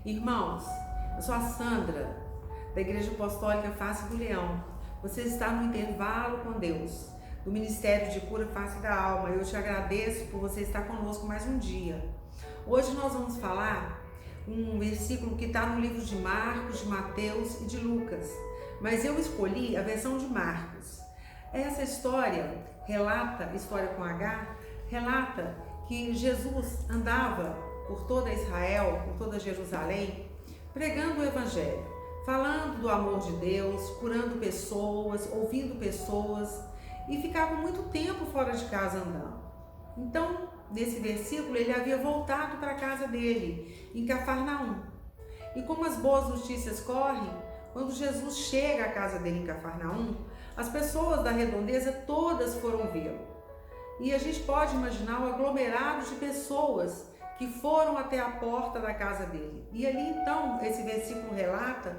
Irmãos, eu sou a Sandra, da Igreja Apostólica Face do Leão. Você está no intervalo com Deus, do Ministério de Cura Face da Alma. Eu te agradeço por você estar conosco mais um dia. Hoje nós vamos falar um versículo que está no livro de Marcos, de Mateus e de Lucas, mas eu escolhi a versão de Marcos. Essa história relata, história com H, relata que Jesus andava por toda Israel, por toda Jerusalém, pregando o Evangelho, falando do amor de Deus, curando pessoas, ouvindo pessoas, e ficava muito tempo fora de casa andando. Então, nesse versículo, ele havia voltado para a casa dele, em Cafarnaum. E como as boas notícias correm, quando Jesus chega à casa dele em Cafarnaum, as pessoas da redondeza todas foram vê-lo. E a gente pode imaginar o aglomerado de pessoas que foram até a porta da casa dele. E ali então, esse versículo relata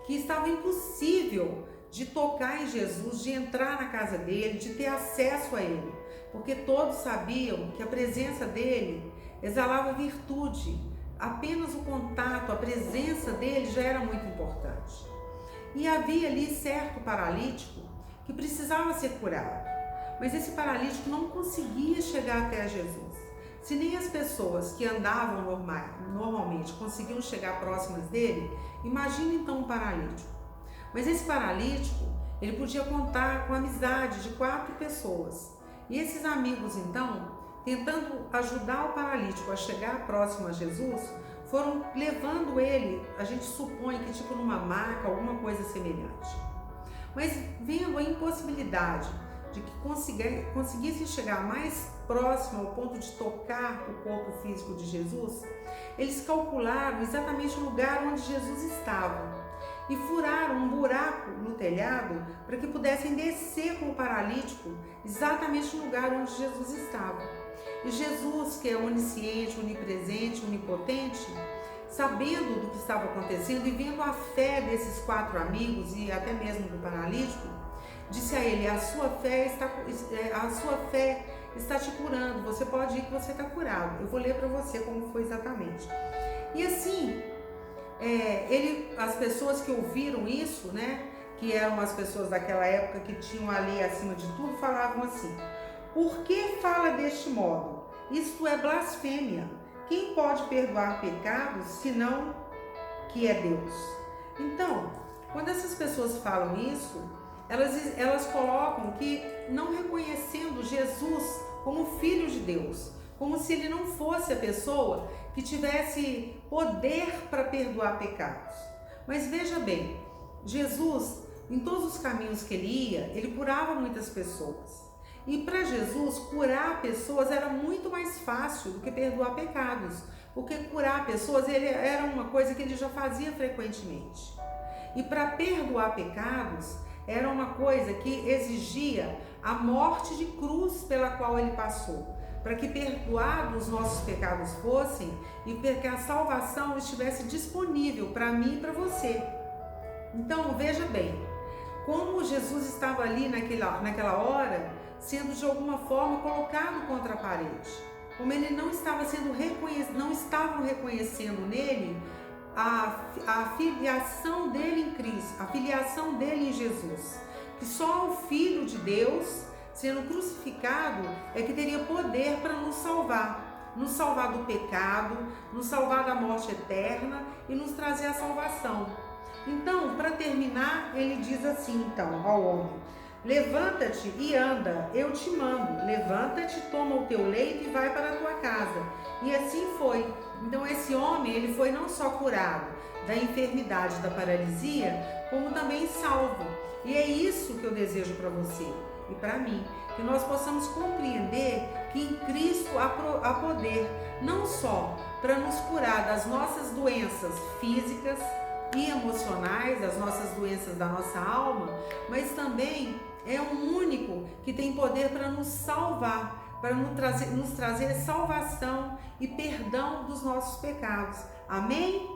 que estava impossível de tocar em Jesus, de entrar na casa dele, de ter acesso a ele, porque todos sabiam que a presença dele exalava virtude. Apenas o contato, a presença dele já era muito importante. E havia ali certo paralítico que precisava ser curado, mas esse paralítico não conseguia chegar até Jesus. Se nem as pessoas que andavam normalmente conseguiam chegar próximas dele, imagine então um paralítico. Mas esse paralítico, ele podia contar com a amizade de 4 pessoas. E esses amigos então, tentando ajudar o paralítico a chegar próximo a Jesus, foram levando ele, a gente supõe que tipo numa maca, alguma coisa semelhante. Mas vendo a impossibilidade de que conseguisse chegar mais próximo ao ponto de tocar o corpo físico de Jesus, eles calcularam exatamente o lugar onde Jesus estava e furaram um buraco no telhado para que pudessem descer com o paralítico exatamente no lugar onde Jesus estava. E Jesus, que é onisciente, onipresente, onipotente, sabendo do que estava acontecendo e vendo a fé desses 4 amigos e até mesmo do paralítico, disse a ele: a sua fé está te curando, você pode ir que você está curado. Eu vou ler para você como foi exatamente. E assim, as pessoas que ouviram isso, né, que eram as pessoas daquela época que tinham ali acima de tudo, falavam assim: por que fala deste modo? Isto é blasfêmia. Quem pode perdoar pecados senão que é Deus? Então, quando essas pessoas falam isso, elas colocam que não reconhecendo Jesus como Filho de Deus, como se ele não fosse a pessoa que tivesse poder para perdoar pecados. Mas veja bem, Jesus, em todos os caminhos que ele ia, ele curava muitas pessoas. E para Jesus, curar pessoas era muito mais fácil do que perdoar pecados, porque curar pessoas era uma coisa que ele já fazia frequentemente. E para perdoar pecados, era uma coisa que exigia a morte de cruz pela qual ele passou, para que perdoados os nossos pecados fossem e para que a salvação estivesse disponível para mim e para você. Então veja bem, como Jesus estava ali naquela hora, sendo de alguma forma colocado contra a parede, como ele não estavam reconhecendo nele a filiação dele em Cristo, a filiação dele em Jesus, que só o Filho de Deus, sendo crucificado, é que teria poder para nos salvar do pecado, nos salvar da morte eterna e nos trazer a salvação. Então, para terminar, ele diz assim então ao homem: levanta-te e anda, eu te mando. Levanta-te, toma o teu leito e vai para a tua casa. E assim foi. Então esse homem, ele foi não só curado da enfermidade da paralisia, como também salvo. E é isso que eu desejo para você e para mim, que nós possamos compreender que em Cristo há poder, não só para nos curar das nossas doenças físicas e emocionais, das nossas doenças da nossa alma, mas também é um único que tem poder para nos salvar, para nos trazer salvação e perdão dos nossos pecados. Amém?